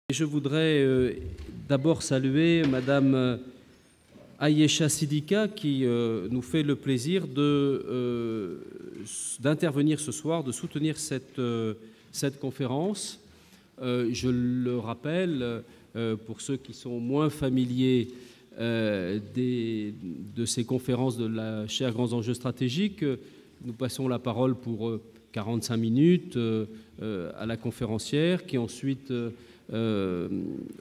Je voudrais d'abord saluer Madame Ayesha Sidika qui nous fait le plaisir d'intervenir ce soir, de soutenir cette conférence. Je le rappelle, pour ceux qui sont moins familiers de ces conférences de la chaire Grands enjeux stratégiques, nous passons la parole pour 45 minutes à la conférencière qui ensuite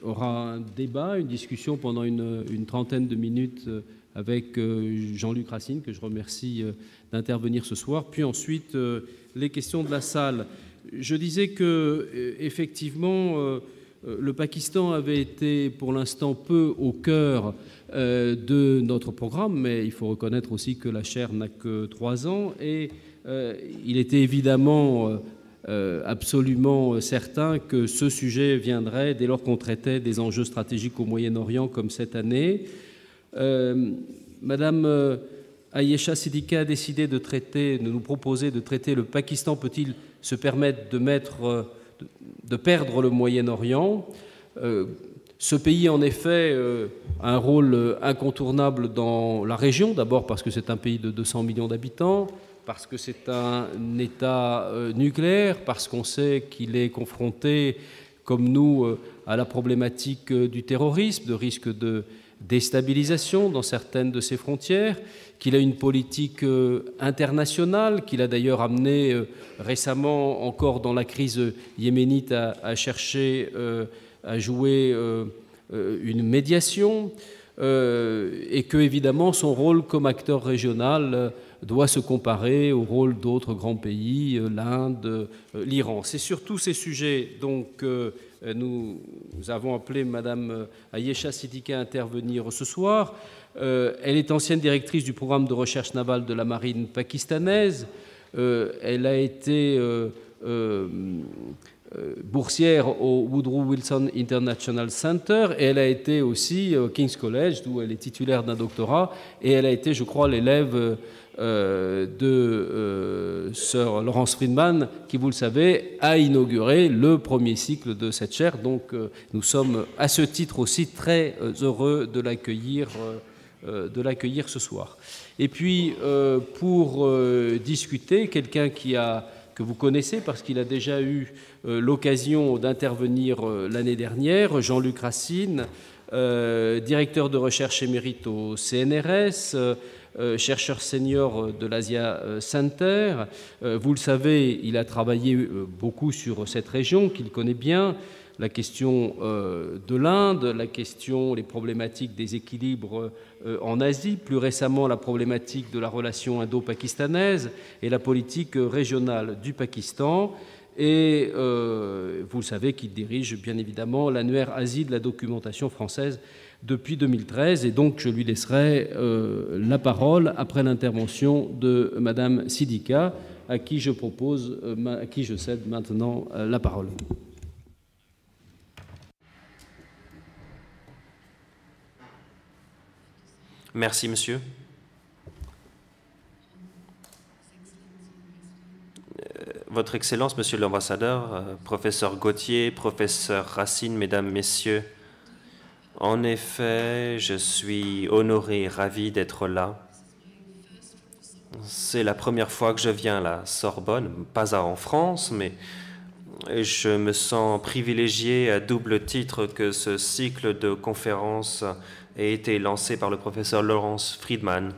aura un débat, une discussion pendant une trentaine de minutes avec Jean-Luc Racine, que je remercie d'intervenir ce soir, puis ensuite les questions de la salle. Je disais que effectivement le Pakistan avait été pour l'instant peu au cœur de notre programme, mais il faut reconnaître aussi que la chaire n'a que 3 ans et il était évidemment absolument certain que ce sujet viendrait dès lors qu'on traitait des enjeux stratégiques au Moyen-Orient comme cette année. Madame Ayesha Sidika a décidé de nous proposer de traiter le Pakistan peut-il se permettre de perdre le Moyen-Orient. Ce pays, en effet, a un rôle incontournable dans la région, d'abord parce que c'est un pays de 200 millions d'habitants, parce que c'est un État nucléaire, parce qu'on sait qu'il est confronté, comme nous, à la problématique du terrorisme, de risque de déstabilisation dans certaines de ses frontières, qu'il a une politique internationale, qu'il a d'ailleurs amené récemment, encore dans la crise yéménite, à chercher à jouer une médiation, et que, évidemment, son rôle comme acteur régional doit se comparer au rôle d'autres grands pays, l'Inde, l'Iran. C'est sur tous ces sujets donc nous avons appelé Madame Ayesha Sidika à intervenir ce soir. Elle est ancienne directrice du programme de recherche navale de la marine pakistanaise. Elle a été boursière au Woodrow Wilson International Center et elle a été aussi au King's College, d'où elle est titulaire d'un doctorat, et elle a été, je crois, l'élève de Sir Lawrence Freedman, qui, vous le savez, a inauguré le premier cycle de cette chaire. Donc nous sommes à ce titre aussi très heureux de l'accueillir ce soir. Et puis pour discuter, quelqu'un que vous connaissez parce qu'il a déjà eu l'occasion d'intervenir l'année dernière, Jean-Luc Racine, directeur de recherche émérite au CNRS, chercheur senior de l'Asia Center. Vous le savez, il a travaillé beaucoup sur cette région qu'il connaît bien, la question de l'Inde, les problématiques des équilibres en Asie, plus récemment la problématique de la relation indo-pakistanaise et la politique régionale du Pakistan. Et vous le savez qu'il dirige bien évidemment l'annuaire Asie de la documentation française depuis 2013, et donc je lui laisserai la parole après l'intervention de Madame Sidika, à qui je cède maintenant la parole. Merci, monsieur. Votre Excellence, monsieur l'ambassadeur, professeur Gauthier, professeur Racine, mesdames, messieurs, en effet, je suis honoré et ravi d'être là. C'est la première fois que je viens à la Sorbonne, pas en France, mais je me sens privilégié à double titre que ce cycle de conférences ait été lancé par le professeur Lawrence Freedman,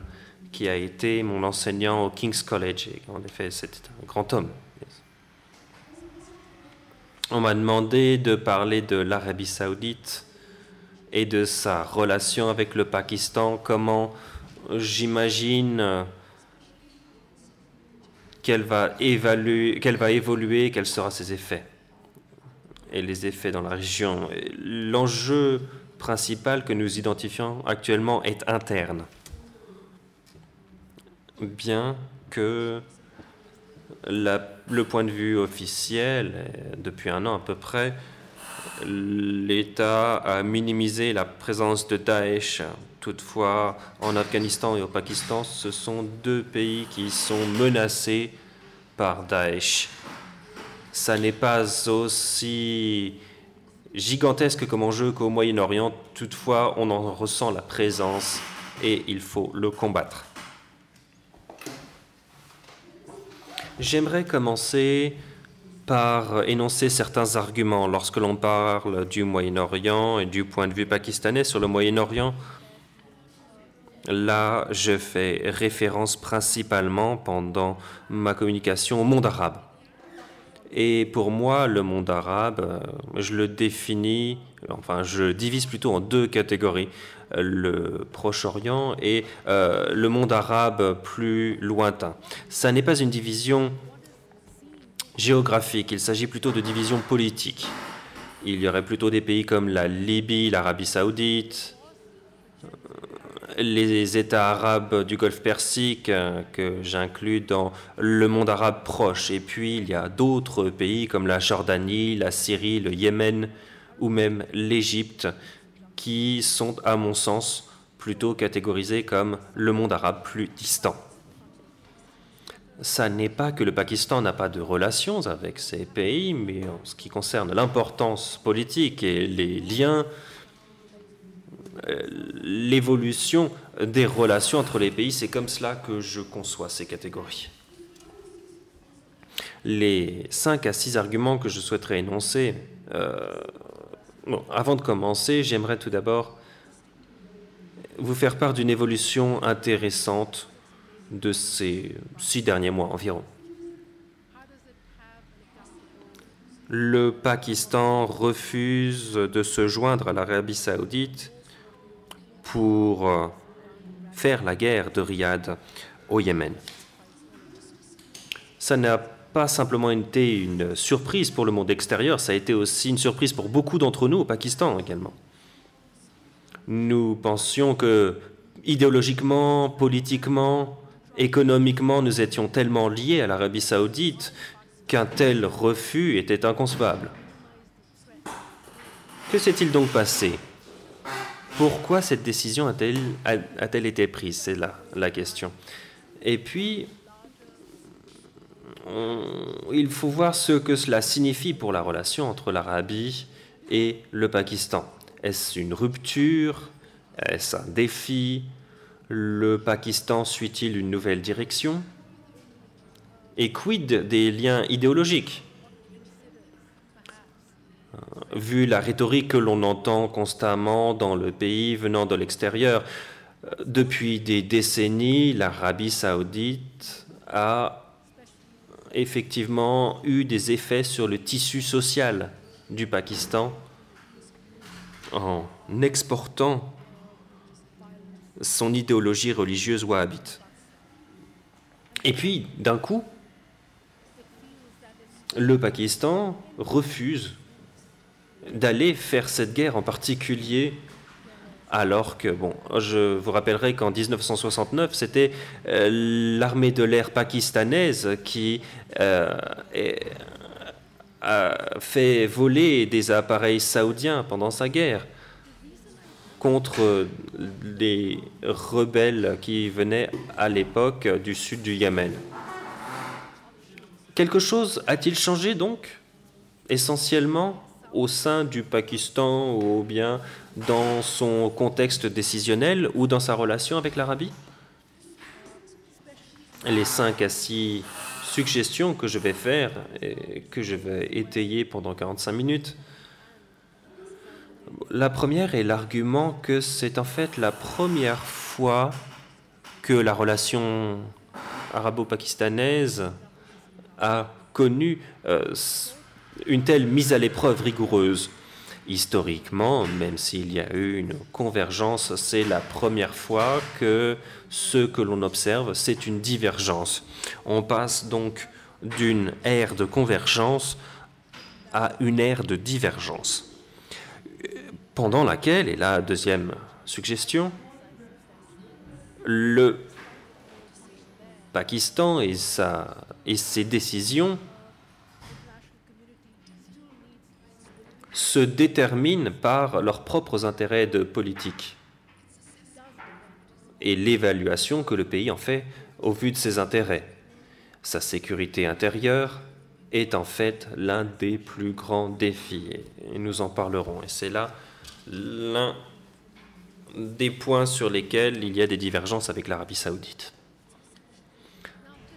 qui a été mon enseignant au King's College. Et en effet, c'est un grand homme. On m'a demandé de parler de l'Arabie saoudite et de sa relation avec le Pakistan, comment j'imagine qu'elle va évoluer, quels seront ses effets et les effets dans la région. L'enjeu principal que nous identifions actuellement est interne, bien que le point de vue officiel, depuis 1 an à peu près, l'État a minimisé la présence de Daesh. Toutefois, en Afghanistan et au Pakistan, ce sont 2 pays qui sont menacés par Daesh. Ça n'est pas aussi gigantesque comme enjeu qu'au Moyen-Orient. Toutefois, on en ressent la présence et il faut le combattre. J'aimerais commencer par énoncer certains arguments lorsque l'on parle du Moyen-Orient et du point de vue pakistanais sur le Moyen-Orient. Là, je fais référence principalement pendant ma communication au monde arabe. Et pour moi, le monde arabe, je le définis, enfin, je divise plutôt en deux catégories. Le Proche-Orient et le monde arabe plus lointain. Ça n'est pas une division géographique, il s'agit plutôt de division politique. Il y aurait plutôt des pays comme la Libye, l'Arabie Saoudite, les États arabes du Golfe Persique que j'inclus dans le monde arabe proche. Et puis il y a d'autres pays comme la Jordanie, la Syrie, le Yémen ou même l'Égypte qui sont, à mon sens, plutôt catégorisés comme le monde arabe plus distant. Ça n'est pas que le Pakistan n'a pas de relations avec ces pays, mais en ce qui concerne l'importance politique et les liens, l'évolution des relations entre les pays, c'est comme cela que je conçois ces catégories. Les 5 à 6 arguments que je souhaiterais énoncer, avant de commencer, j'aimerais tout d'abord vous faire part d'une évolution intéressante de ces 6 derniers mois environ. Le Pakistan refuse de se joindre à l'Arabie Saoudite pour faire la guerre de Riyad au Yémen. Ça n'a pas simplement été une surprise pour le monde extérieur, ça a été aussi une surprise pour beaucoup d'entre nous au Pakistan également. Nous pensions que idéologiquement, politiquement, économiquement, nous étions tellement liés à l'Arabie Saoudite qu'un tel refus était inconcevable. Que s'est-il donc passé? Pourquoi cette décision a-t-elle été prise? C'est là la question. Et puis, il faut voir ce que cela signifie pour la relation entre l'Arabie et le Pakistan. Est-ce une rupture? Est-ce un défi? Le Pakistan suit-il une nouvelle direction? Et quid des liens idéologiques? Vu la rhétorique que l'on entend constamment dans le pays venant de l'extérieur, depuis des décennies, l'Arabie Saoudite a effectivement eu des effets sur le tissu social du Pakistan en exportant son idéologie religieuse wahhabite. Et puis, d'un coup, le Pakistan refuse d'aller faire cette guerre en particulier, alors que, bon, je vous rappellerai qu'en 1969, c'était l'armée de l'air pakistanaise qui a fait voler des appareils saoudiens pendant sa guerre contre les rebelles qui venaient à l'époque du sud du Yémen. Quelque chose a-t-il changé donc, essentiellement au sein du Pakistan ou bien dans son contexte décisionnel ou dans sa relation avec l'Arabie? Les 5 à 6 suggestions que je vais faire et que je vais étayer pendant 45 minutes. La première est l'argument que c'est en fait la première fois que la relation arabo-pakistanaise a connu une telle mise à l'épreuve rigoureuse. Historiquement, même s'il y a eu une convergence, c'est la première fois que ce que l'on observe, c'est une divergence. On passe donc d'une ère de convergence à une ère de divergence, pendant laquelle, et la deuxième suggestion, le Pakistan et ses décisions se déterminent par leurs propres intérêts de politique et l'évaluation que le pays en fait au vu de ses intérêts, sa sécurité intérieure, est en fait l'un des plus grands défis, et nous en parlerons. Et c'est là l'un des points sur lesquels il y a des divergences avec l'Arabie saoudite.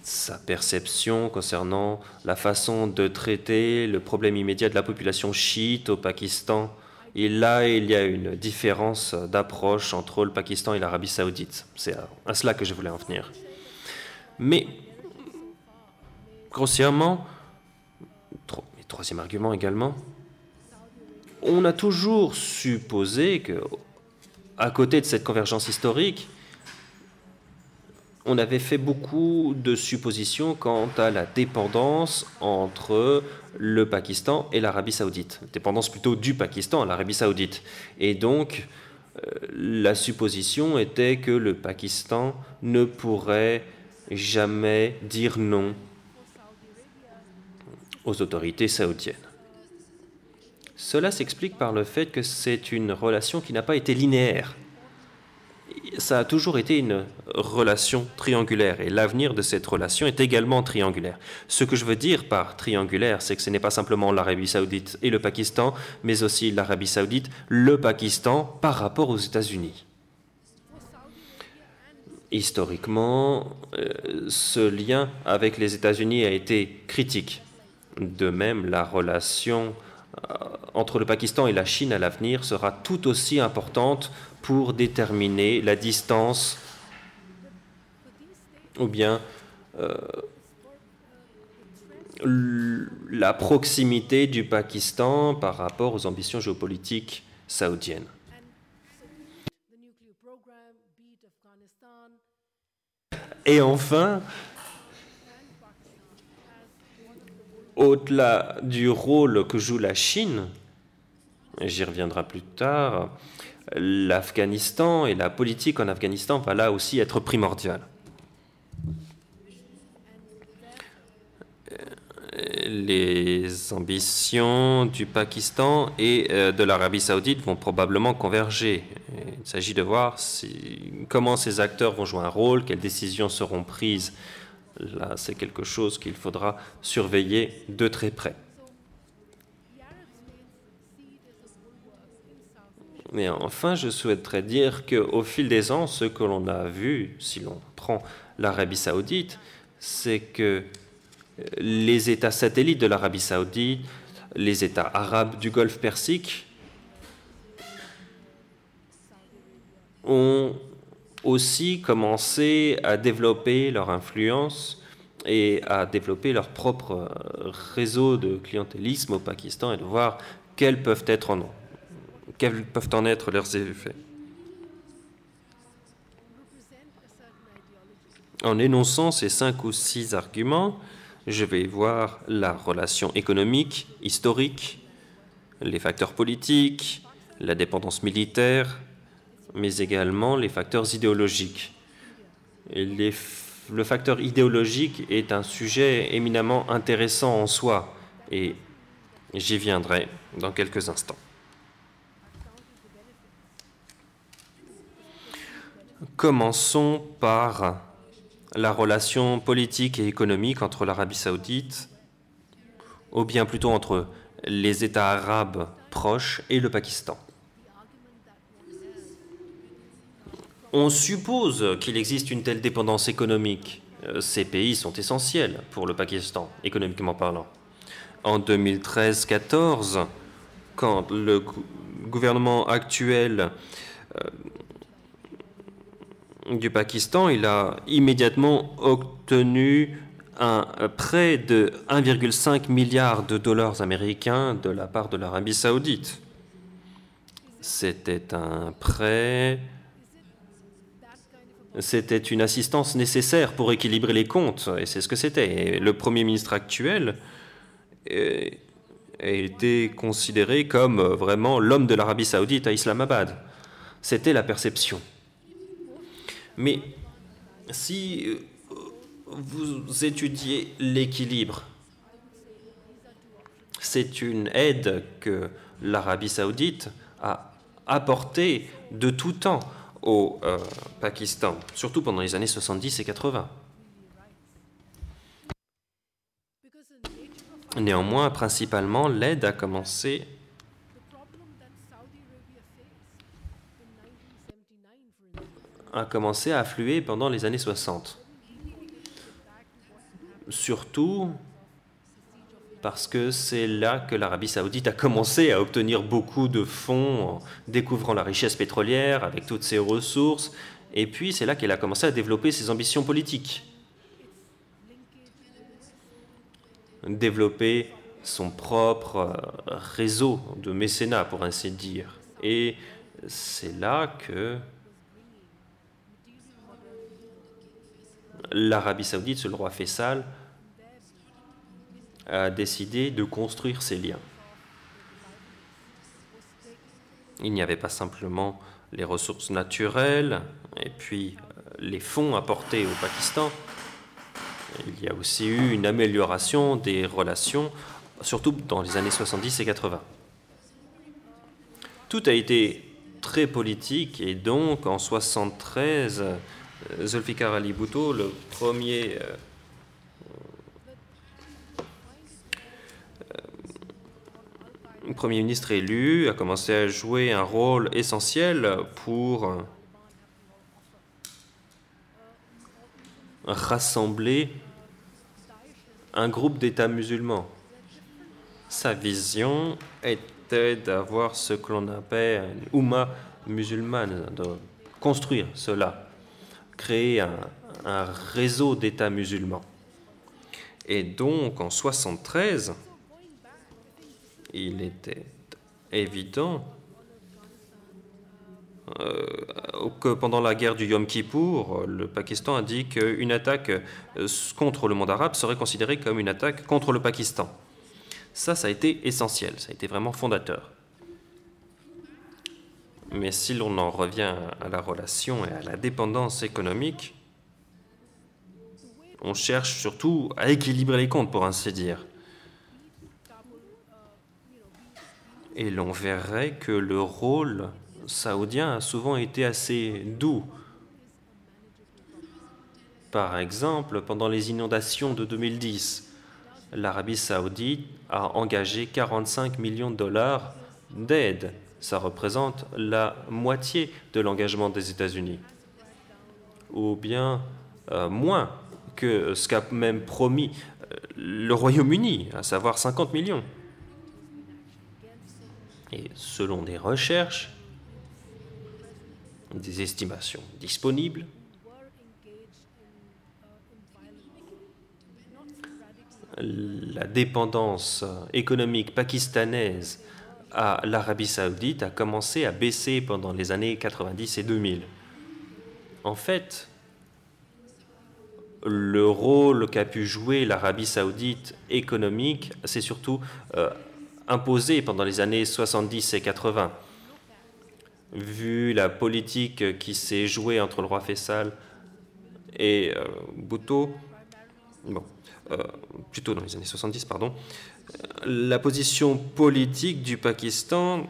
Sa perception concernant la façon de traiter le problème immédiat de la population chiite au Pakistan. Et là, il y a une différence d'approche entre le Pakistan et l'Arabie saoudite. C'est à cela que je voulais en venir. Mais, grossièrement, et troisième argument également, on a toujours supposé que, à côté de cette convergence historique, on avait fait beaucoup de suppositions quant à la dépendance entre le Pakistan et l'Arabie saoudite. Dépendance plutôt du Pakistan à l'Arabie saoudite. Et donc, la supposition était que le Pakistan ne pourrait jamais dire non aux autorités saoudiennes. Cela s'explique par le fait que c'est une relation qui n'a pas été linéaire. Ça a toujours été une relation triangulaire et l'avenir de cette relation est également triangulaire. Ce que je veux dire par triangulaire, c'est que ce n'est pas simplement l'Arabie saoudite et le Pakistan, mais aussi l'Arabie saoudite, le Pakistan par rapport aux États-Unis. Historiquement, ce lien avec les États-Unis a été critique. De même, la relation entre le Pakistan et la Chine à l'avenir sera tout aussi importante pour déterminer la distance ou bien la proximité du Pakistan par rapport aux ambitions géopolitiques saoudiennes. Et enfin, au-delà du rôle que joue la Chine, j'y reviendrai plus tard, l'Afghanistan et la politique en Afghanistan va là aussi être primordiale. Les ambitions du Pakistan et de l'Arabie saoudite vont probablement converger. Il s'agit de voir comment ces acteurs vont jouer un rôle, quelles décisions seront prises. Là, c'est quelque chose qu'il faudra surveiller de très près. Mais enfin, je souhaiterais dire qu'au fil des ans, ce que l'on a vu, si l'on prend l'Arabie saoudite, c'est que les États satellites de l'Arabie saoudite, les États arabes du Golfe Persique, ont aussi commencé à développer leur influence et à développer leur propre réseau de clientélisme au Pakistan et de voir quels peuvent en être leurs effets. En énonçant ces 5 ou 6 arguments, je vais voir la relation économique, historique, les facteurs politiques, la dépendance militaire, mais également les facteurs idéologiques. Et le facteur idéologique est un sujet éminemment intéressant en soi, et j'y viendrai dans quelques instants. Commençons par la relation politique et économique entre l'Arabie saoudite, ou bien plutôt entre les États arabes proches et le Pakistan. On suppose qu'il existe une telle dépendance économique. Ces pays sont essentiels pour le Pakistan, économiquement parlant. En 2013-14, quand le gouvernement actuel du Pakistan, il a immédiatement obtenu un prêt de 1,5 milliard de dollars américains de la part de l'Arabie saoudite. C'était un prêt, c'était une assistance nécessaire pour équilibrer les comptes, et c'est ce que c'était. Et le Premier ministre actuel a été considéré comme vraiment l'homme de l'Arabie saoudite à Islamabad. C'était la perception. Mais si vous étudiez l'équilibre, c'est une aide que l'Arabie saoudite a apportée de tout temps au Pakistan, surtout pendant les années 70 et 80. Néanmoins, principalement, l'aide a commencé à affluer pendant les années 60. Surtout parce que c'est là que l'Arabie saoudite a commencé à obtenir beaucoup de fonds en découvrant la richesse pétrolière avec toutes ses ressources. Et puis c'est là qu'elle a commencé à développer ses ambitions politiques. Développer son propre réseau de mécénat, pour ainsi dire. Et c'est là que l'Arabie saoudite, sous le roi Faisal, a décidé de construire ces liens. Il n'y avait pas simplement les ressources naturelles et puis les fonds apportés au Pakistan. Il y a aussi eu une amélioration des relations, surtout dans les années 70 et 80. Tout a été très politique et donc en 73, Zulfikar Ali Bhutto, le premier Premier ministre élu, a commencé à jouer un rôle essentiel pour rassembler un groupe d'États musulmans. Sa vision était d'avoir ce que l'on appelle une Oumma musulmane, de construire cela, créer un réseau d'États musulmans. Et donc, en 73, il était évident que pendant la guerre du Yom Kippour, le Pakistan a dit qu'une attaque contre le monde arabe serait considérée comme une attaque contre le Pakistan. Ça a été essentiel, ça a été vraiment fondateur. Mais si l'on en revient à la relation et à la dépendance économique, on cherche surtout à équilibrer les comptes, pour ainsi dire. Et l'on verrait que le rôle saoudien a souvent été assez doux. Par exemple, pendant les inondations de 2010, l'Arabie saoudite a engagé 45 millions de dollars d'aide. Ça représente la moitié de l'engagement des États-Unis. Ou bien moins que ce qu'a même promis le Royaume-Uni, à savoir 50 millions. Et selon des recherches, des estimations disponibles, la dépendance économique pakistanaise à l'Arabie saoudite a commencé à baisser pendant les années 90 et 2000. En fait, le rôle qu'a pu jouer l'Arabie saoudite économique, c'est surtout imposé pendant les années 70 et 80. Vu la politique qui s'est jouée entre le roi Faisal et Bhutto, plutôt dans les années 70, pardon, la position politique du Pakistan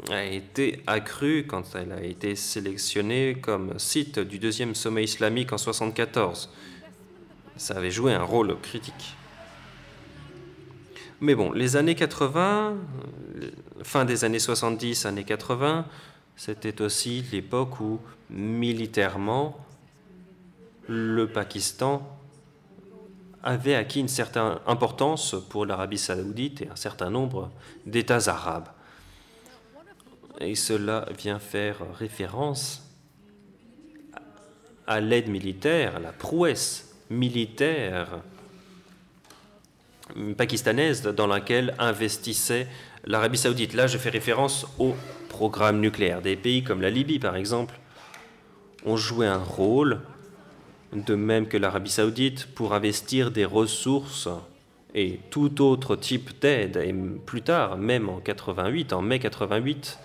a été accrue quand elle a été sélectionnée comme site du deuxième sommet islamique en 1974. Ça avait joué un rôle critique. Mais bon, les années 80, fin des années 70, années 80, c'était aussi l'époque où, militairement, le Pakistan avait acquis une certaine importance pour l'Arabie saoudite et un certain nombre d'États arabes. Et cela vient faire référence à l'aide militaire, à la prouesse militaire pakistanaise dans laquelle investissait l'Arabie saoudite. Là, je fais référence au programme nucléaire. Des pays comme la Libye, par exemple, ont joué un rôle, de même que l'Arabie saoudite, pour investir des ressources et tout autre type d'aide. Et plus tard, même en 88, en mai 88,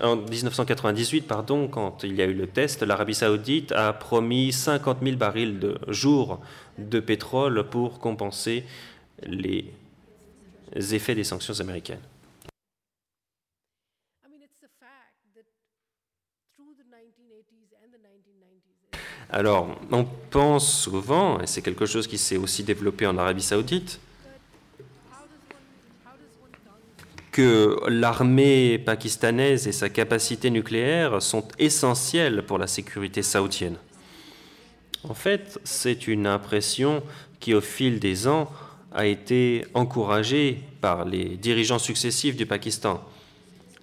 en 1998, pardon, quand il y a eu le test, l'Arabie saoudite a promis 50 000 barils de jour de pétrole pour compenser les effets des sanctions américaines. Alors, on pense souvent, et c'est quelque chose qui s'est aussi développé en Arabie Saoudite, que l'armée pakistanaise et sa capacité nucléaire sont essentielles pour la sécurité saoudienne. En fait, c'est une impression qui, au fil des ans, a été encouragée par les dirigeants successifs du Pakistan.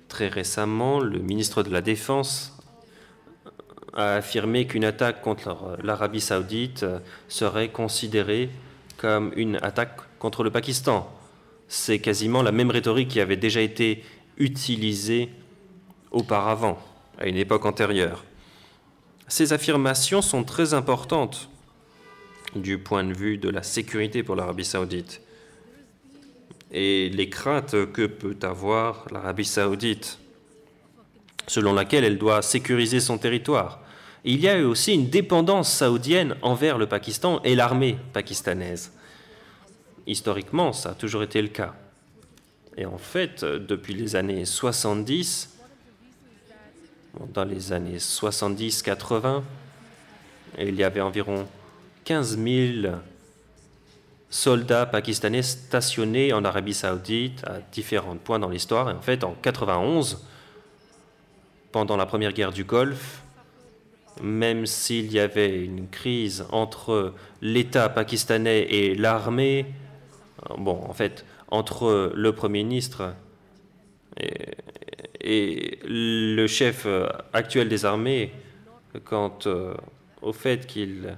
Très récemment, le ministre de la Défense a affirmé qu'une attaque contre l'Arabie saoudite serait considérée comme une attaque contre le Pakistan. C'est quasiment la même rhétorique qui avait déjà été utilisée auparavant, à une époque antérieure. Ces affirmations sont très importantes du point de vue de la sécurité pour l'Arabie saoudite et les craintes que peut avoir l'Arabie saoudite, selon laquelle elle doit sécuriser son territoire. Il y a eu aussi une dépendance saoudienne envers le Pakistan et l'armée pakistanaise. Historiquement, ça a toujours été le cas. Et en fait, depuis les années 70, dans les années 70-80, il y avait environ 15 000 soldats pakistanais stationnés en Arabie saoudite à différents points dans l'histoire. Et en fait, en 91, pendant la première guerre du Golfe, même s'il y avait une crise entre l'État pakistanais et l'armée, bon, en fait, entre le Premier ministre et le chef actuel des armées, quant au fait qu'il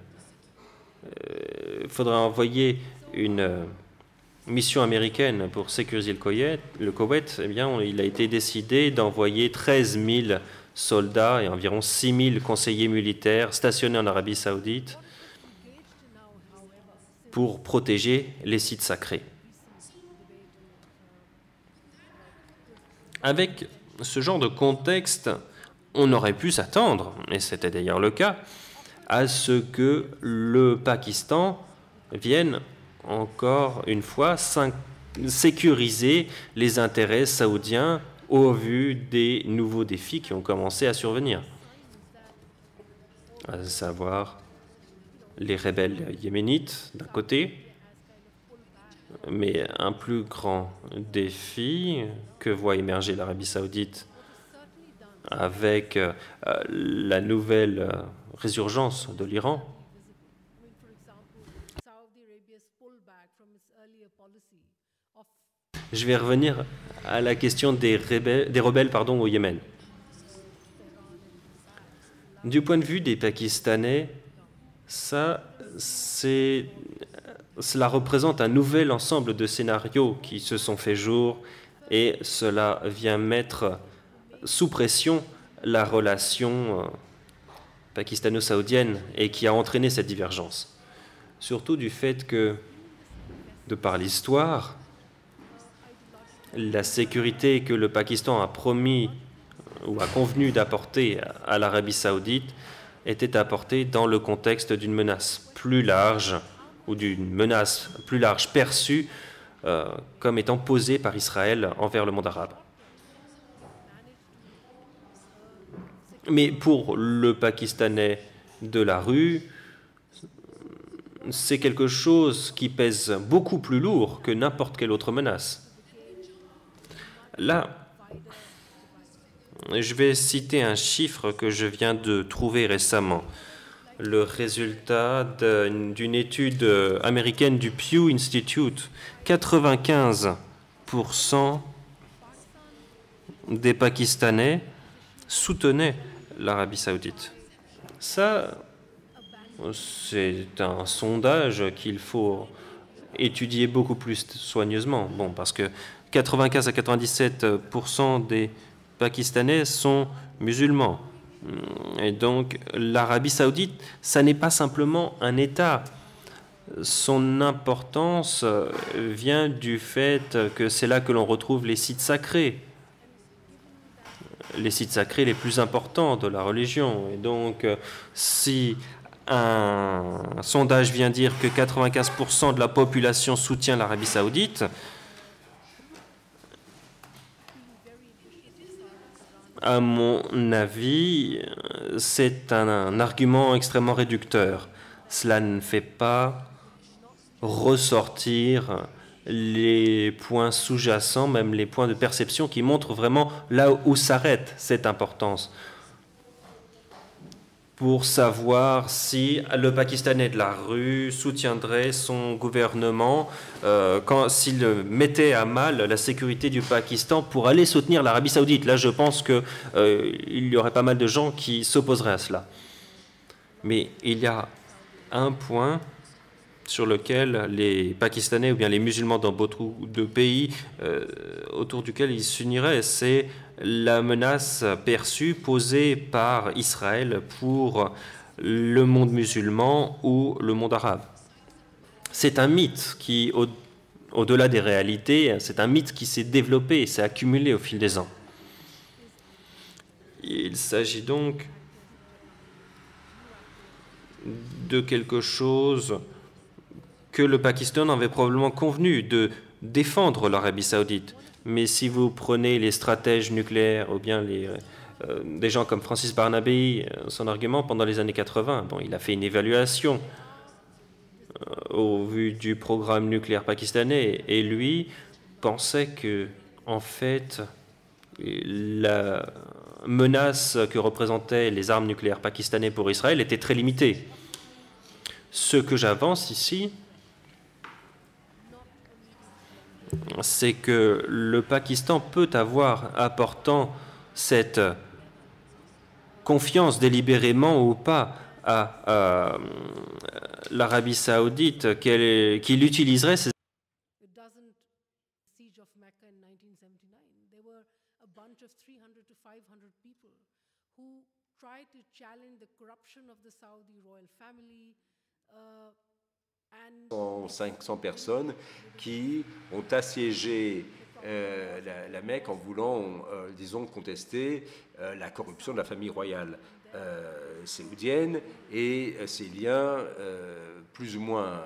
faudrait envoyer une mission américaine pour sécuriser le Koweït, eh bien, il a été décidé d'envoyer 13 000 soldats et environ 6 000 conseillers militaires stationnés en Arabie saoudite pour protéger les sites sacrés. Avec ce genre de contexte, on aurait pu s'attendre, et c'était d'ailleurs le cas, à ce que le Pakistan vienne encore une fois sécuriser les intérêts saoudiens au vu des nouveaux défis qui ont commencé à survenir, à savoir les rebelles yéménites d'un côté, mais un plus grand défi que voit émerger l'Arabie saoudite avec la nouvelle résurgence de l'Iran. Je vais revenir à la question des rebelles au Yémen. Du point de vue des Pakistanais, cela représente un nouvel ensemble de scénarios qui se sont fait jour et cela vient mettre sous pression la relation pakistano-saoudienne et qui a entraîné cette divergence. Surtout du fait que, de par l'histoire, la sécurité que le Pakistan a promis ou a convenu d'apporter à l'Arabie saoudite était apportée dans le contexte d'une menace plus large ou d'une menace plus large perçue comme étant posée par Israël envers le monde arabe. Mais pour le Pakistanais de la rue, c'est quelque chose qui pèse beaucoup plus lourd que n'importe quelle autre menace. Là, je vais citer un chiffre que je viens de trouver récemment. Le résultat d'une étude américaine du Pew Institute. 95% des Pakistanais soutenaient l'Arabie saoudite. Ça, c'est un sondage qu'il faut étudier beaucoup plus soigneusement. Bon, parce que 95 à 97% des Pakistanais sont musulmans. Et donc, l'Arabie saoudite, ça n'est pas simplement un État. Son importance vient du fait que c'est là que l'on retrouve les sites sacrés les plus importants de la religion. Et donc, si un sondage vient dire que 95% de la population soutient l'Arabie saoudite, à mon avis, c'est un argument extrêmement réducteur. Cela ne fait pas ressortir les points sous-jacents, même les points de perception qui montrent vraiment là où s'arrête cette importance, pour savoir si le Pakistanais de la rue soutiendrait son gouvernement s'il mettait à mal la sécurité du Pakistan pour aller soutenir l'Arabie saoudite. Là, je pense qu'il y aurait pas mal de gens qui s'opposeraient à cela. Mais il y a un point sur lequel les Pakistanais ou bien les musulmans dans beaucoup de pays autour duquel ils s'uniraient, c'est la menace perçue posée par Israël pour le monde musulman ou le monde arabe. C'est un mythe qui, au-delà des réalités, c'est un mythe qui s'est développé, s'est accumulé au fil des ans. Il s'agit donc de quelque chose que le Pakistan avait probablement convenu de défendre l'Arabie saoudite. Mais si vous prenez les stratèges nucléaires ou bien des gens comme Francis Barnaby, son argument pendant les années 80, bon, il a fait une évaluation au vu du programme nucléaire pakistanais et lui pensait que, en fait, la menace que représentaient les armes nucléaires pakistanais pour Israël était très limitée. Ce que j'avance ici, c'est que le Pakistan peut avoir, apportant cette confiance délibérément ou pas à l'Arabie saoudite, qu'il utiliserait ces « 500 personnes qui ont assiégé la Mecque en voulant, disons, contester la corruption de la famille royale saoudienne et ses liens plus ou moins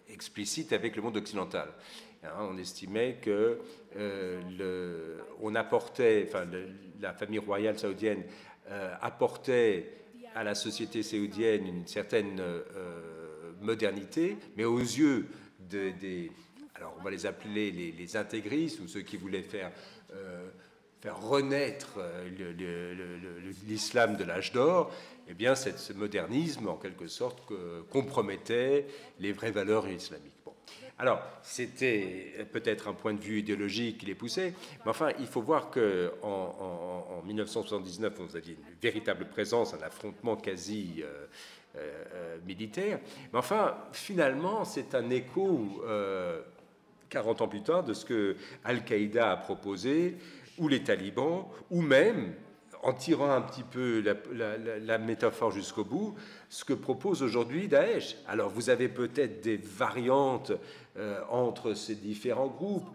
explicites avec le monde occidental. On estimait que la famille royale saoudienne apportait à la société saoudienne une certaine modernité, mais aux yeux alors on va les appeler les intégristes ou ceux qui voulaient faire renaître l'islam de l'âge d'or, eh bien ce modernisme en quelque sorte compromettait les vraies valeurs islamiques. Bon. Alors c'était peut-être un point de vue idéologique qui les poussait, mais enfin il faut voir qu'en 1979 vous aviez une véritable présence, un affrontement quasi militaire. Mais enfin, finalement, c'est un écho, 40 ans plus tard, de ce que Al-Qaïda a proposé, ou les talibans, ou même, en tirant un petit peu la métaphore jusqu'au bout, ce que propose aujourd'hui Daesh. Alors, vous avez peut-être des variantes entre ces différents groupes.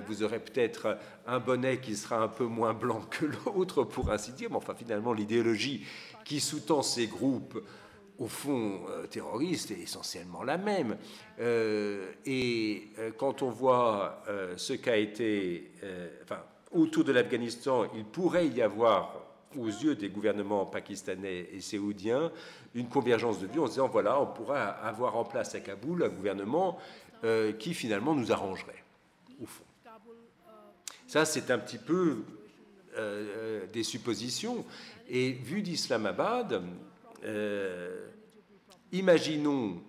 Vous aurez peut-être un bonnet qui sera un peu moins blanc que l'autre, pour ainsi dire. Mais enfin, finalement, l'idéologie qui sous-tend ces groupes au fond terroriste est essentiellement la même. Quand on voit ce qu'a été... autour de l'Afghanistan, il pourrait y avoir, aux yeux des gouvernements pakistanais et saoudiens, une convergence de vues en se disant, voilà, on pourra avoir en place à Kaboul un gouvernement qui finalement nous arrangerait, au fond. Ça, c'est un petit peu des suppositions. Et vu d'Islamabad... imaginons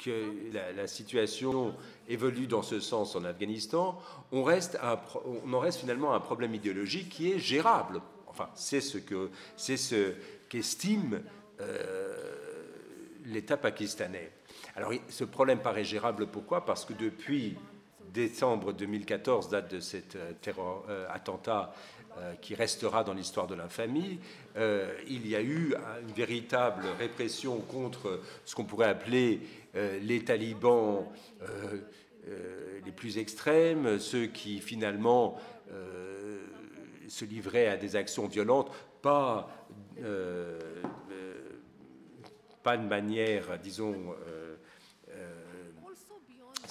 que la situation évolue dans ce sens en Afghanistan, on en reste finalement à un problème idéologique qui est gérable. Enfin, c'est ce qu'estime l'État pakistanais. Alors, ce problème paraît gérable, pourquoi? Parce que depuis décembre 2014, date de cet attentat qui restera dans l'histoire de l'infamie, il y a eu une véritable répression contre ce qu'on pourrait appeler les talibans les plus extrêmes, ceux qui finalement se livraient à des actions violentes, pas de manière, disons,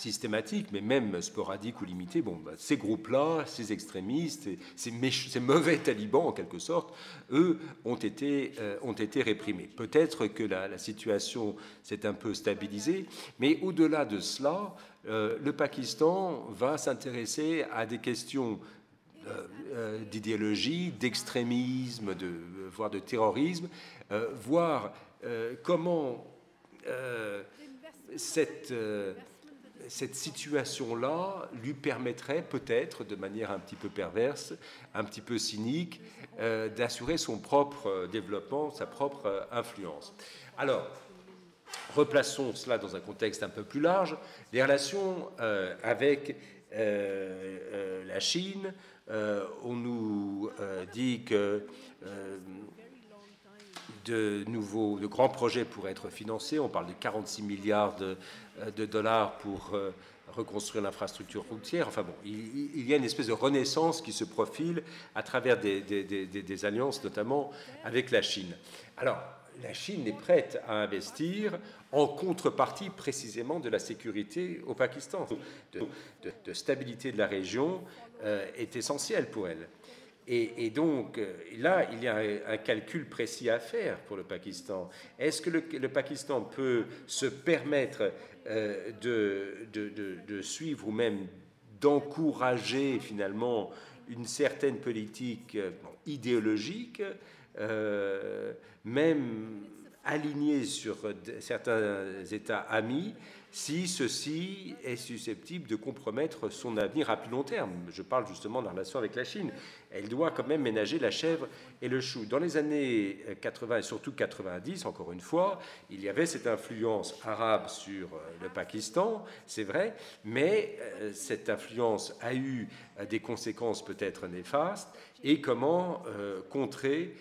systématique, mais même sporadique ou limitée, bon, bah, ces groupes-là, ces extrémistes, ces mauvais talibans en quelque sorte, eux ont été réprimés. Peut-être que la situation s'est un peu stabilisée, mais au-delà de cela, le Pakistan va s'intéresser à des questions d'idéologie, d'extrémisme, voire de terrorisme, voir comment cette situation-là lui permettrait peut-être, de manière un petit peu perverse, un petit peu cynique, d'assurer son propre développement, sa propre influence. Alors, replaçons cela dans un contexte un peu plus large. Les relations avec la Chine, on nous dit que de grands projets pourraient être financés. On parle de 46 milliards de dollars pour reconstruire l'infrastructure routière. Enfin bon, il y a une espèce de renaissance qui se profile à travers des alliances, notamment avec la Chine. Alors, la Chine est prête à investir en contrepartie précisément de la sécurité au Pakistan. De stabilité de la région est essentielle pour elle. Et donc, là, il y a un calcul précis à faire pour le Pakistan. Est-ce que le Pakistan peut se permettre de suivre ou même d'encourager finalement une certaine politique idéologique, même alignée sur certains États amis, si ceci est susceptible de compromettre son avenir à plus long terme? Je parle justement de la relation avec la Chine. Elle doit quand même ménager la chèvre et le chou. Dans les années 80 et surtout 90, encore une fois, il y avait cette influence arabe sur le Pakistan, c'est vrai, mais cette influence a eu des conséquences peut-être néfastes. Et comment contrer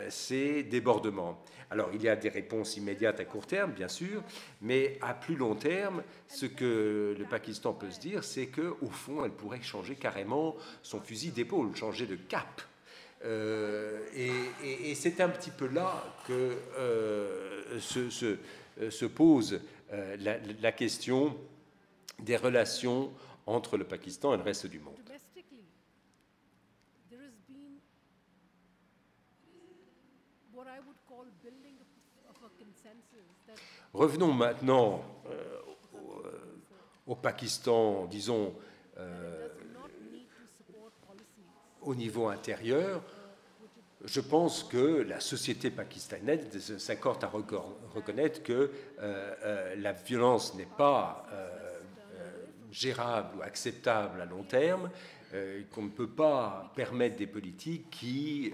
ces débordements? Alors, il y a des réponses immédiates à court terme, bien sûr, mais à plus long terme, ce que le Pakistan peut se dire, c'est qu'au fond, elle pourrait changer carrément son fusil d'épaule, changer de cap. Et c'est un petit peu là que se pose la question des relations entre le Pakistan et le reste du monde. Revenons maintenant au Pakistan, disons, au niveau intérieur. Je pense que la société pakistanaise s'accorde à reconnaître que la violence n'est pas gérable ou acceptable à long terme, qu'on ne peut pas permettre des politiques qui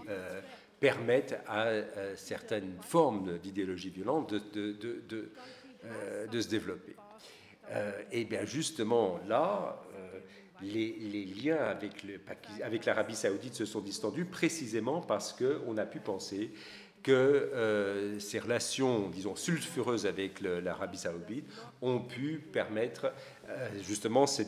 permettent à certaines formes d'idéologie violente de se développer. Et bien justement là, les liens avec l'Arabie saoudite se sont distendus précisément parce qu'on a pu penser que ces relations, disons, sulfureuses avec l'Arabie saoudite ont pu permettre justement ces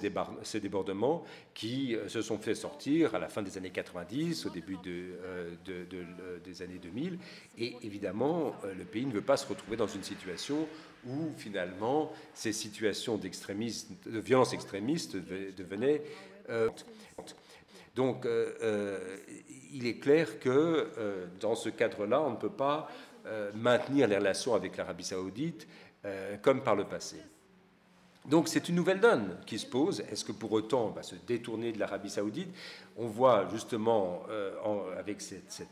débordements qui se sont fait sortir à la fin des années 90, au début des années 2000. Et évidemment, le pays ne veut pas se retrouver dans une situation où finalement ces situations de violence extrémiste devenaient... Donc, il est clair que dans ce cadre-là, on ne peut pas maintenir les relations avec l'Arabie saoudite comme par le passé. Donc, c'est une nouvelle donne qui se pose. Est-ce que pour autant on va se détourner de l'Arabie saoudite? On voit justement, avec cette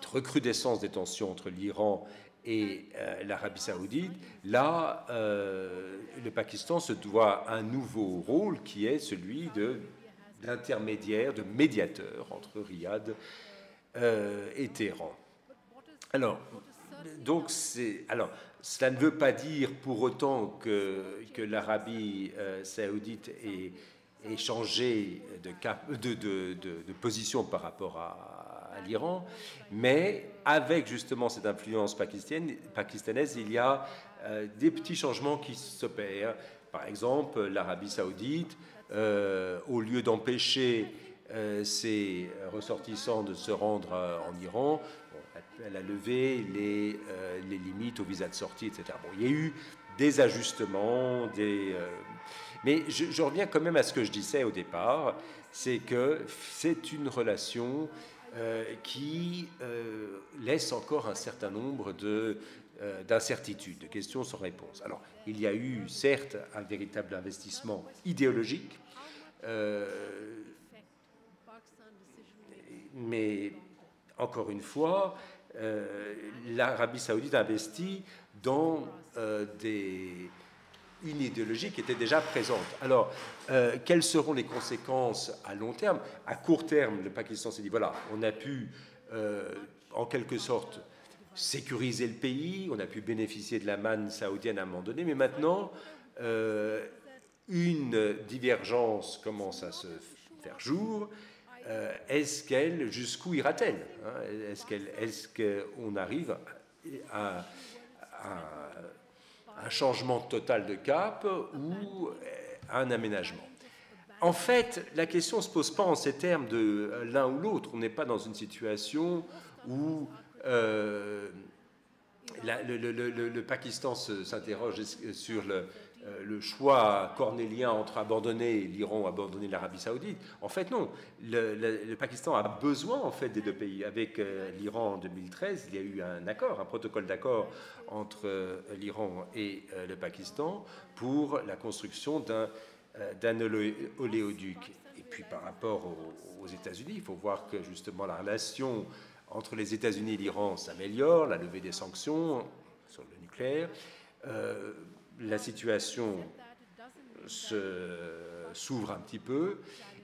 recrudescence des tensions entre l'Iran et l'Arabie saoudite, là, le Pakistan se doit un nouveau rôle qui est celui d'intermédiaire, de médiateur entre Riyad et Téhéran. Alors, cela ne veut pas dire pour autant que l'Arabie saoudite ait changé de position par rapport à l'Iran, mais avec justement cette influence pakistanaise, il y a des petits changements qui s'opèrent. Par exemple, l'Arabie saoudite, au lieu d'empêcher ses ressortissants de se rendre en Iran, elle a levé les limites au visa de sortie, etc. Bon, il y a eu des ajustements, mais je reviens quand même à ce que je disais au départ, c'est que c'est une relation qui laisse encore un certain nombre d'incertitudes, de questions sans réponse. Alors, il y a eu certes un véritable investissement idéologique, mais encore une fois, l'Arabie saoudite investit dans une idéologie qui était déjà présente. Alors, quelles seront les conséquences à long terme? À court terme, le Pakistan s'est dit, voilà, on a pu, en quelque sorte, sécuriser le pays, on a pu bénéficier de la manne saoudienne à un moment donné, mais maintenant, une divergence commence à se faire jour. Jusqu'où ira-t-elle, hein? Est-ce qu'on arrive à un changement total de cap ou à un aménagement? En fait, la question ne se pose pas en ces termes de l'un ou l'autre. On n'est pas dans une situation où le Pakistan s'interroge sur le choix cornélien entre abandonner l'Iran ou abandonner l'Arabie saoudite. En fait, non. Le Pakistan a besoin en fait des deux pays. Avec l'Iran en 2013, il y a eu un accord, un protocole d'accord entre l'Iran et le Pakistan pour la construction d'un oléoduc. Et puis par rapport aux États-Unis, il faut voir que justement la relation entre les États-Unis et l'Iran s'améliore, la levée des sanctions sur le nucléaire. La situation s'ouvre un petit peu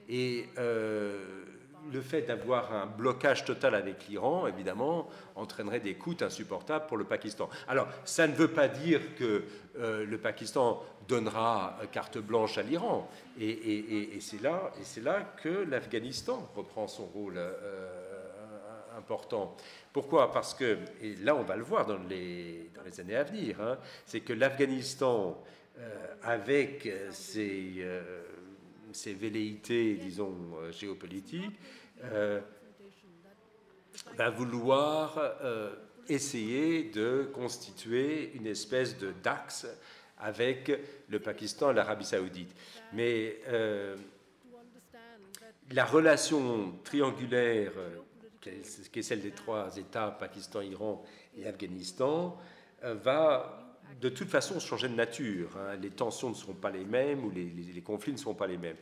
et le fait d'avoir un blocage total avec l'Iran, évidemment, entraînerait des coûts insupportables pour le Pakistan. Alors, ça ne veut pas dire que le Pakistan donnera carte blanche à l'Iran. Et c'est là que l'Afghanistan reprend son rôle important. Pourquoi? Parce que, et là on va le voir dans les années à venir, hein, c'est que l'Afghanistan, avec ses velléités, disons, géopolitiques, va vouloir essayer de constituer une espèce d'axe avec le Pakistan et l'Arabie saoudite. Mais la relation triangulaire qui est celle des trois États, Pakistan, Iran et Afghanistan, va de toute façon changer de nature. Hein. Les tensions ne seront pas les mêmes ou les conflits ne seront pas les mêmes.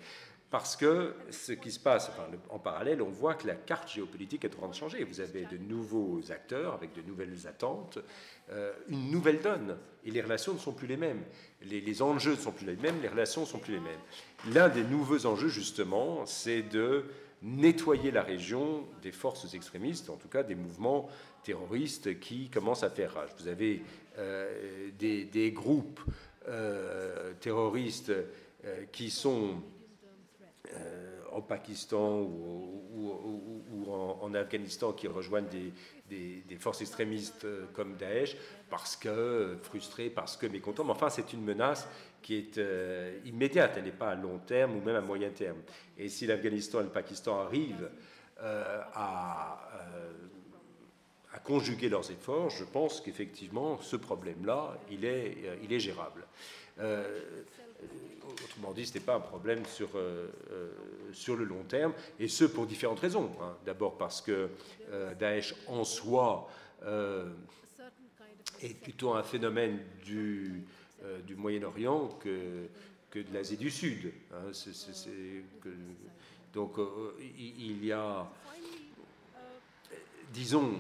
Parce que ce qui se passe, enfin, en parallèle, on voit que la carte géopolitique est en train de changer. Vous avez de nouveaux acteurs avec de nouvelles attentes, une nouvelle donne. Et les relations ne sont plus les mêmes. Les enjeux ne sont plus les mêmes, les relations ne sont plus les mêmes. L'un des nouveaux enjeux, justement, c'est de nettoyer la région des forces extrémistes, en tout cas des mouvements terroristes qui commencent à faire rage. Vous avez des groupes terroristes qui sont en Pakistan ou en Afghanistan qui rejoignent des forces extrémistes comme Daesh parce que frustrés, parce que mécontents. Mais enfin, c'est une menace qui est immédiate, elle n'est pas à long terme ou même à moyen terme. Et si l'Afghanistan et le Pakistan arrivent à conjuguer leurs efforts, je pense qu'effectivement, ce problème-là, il est gérable. Autrement dit, ce n'est pas un problème sur le long terme, et ce pour différentes raisons. Hein. D'abord parce que Daesh en soi est plutôt un phénomène du Moyen-Orient que de l'Asie du Sud. Hein. Donc il y a, disons,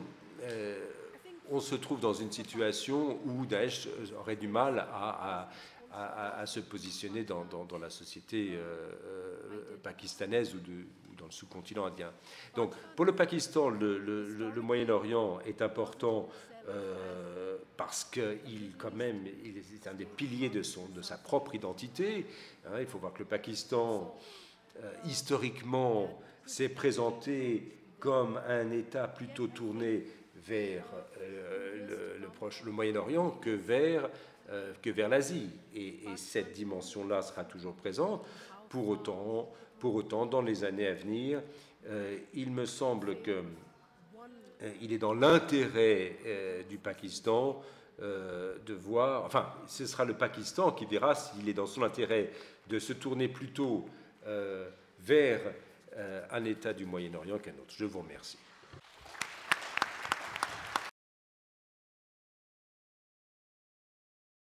on se trouve dans une situation où Daesh aurait du mal à se positionner dans la société pakistanaise ou dans le sous-continent indien. Donc, pour le Pakistan, le Moyen-Orient est important parce qu'il, quand même, il est un des piliers de sa propre identité. Hein, il faut voir que le Pakistan, historiquement, s'est présenté comme un État plutôt tourné vers le Moyen-Orient que vers l'Asie. Et cette dimension-là sera toujours présente. Pour autant, dans les années à venir, il me semble qu'il est dans l'intérêt du Pakistan de voir, enfin, ce sera le Pakistan qui verra s'il est dans son intérêt de se tourner plutôt vers un État du Moyen-Orient qu'un autre. Je vous remercie.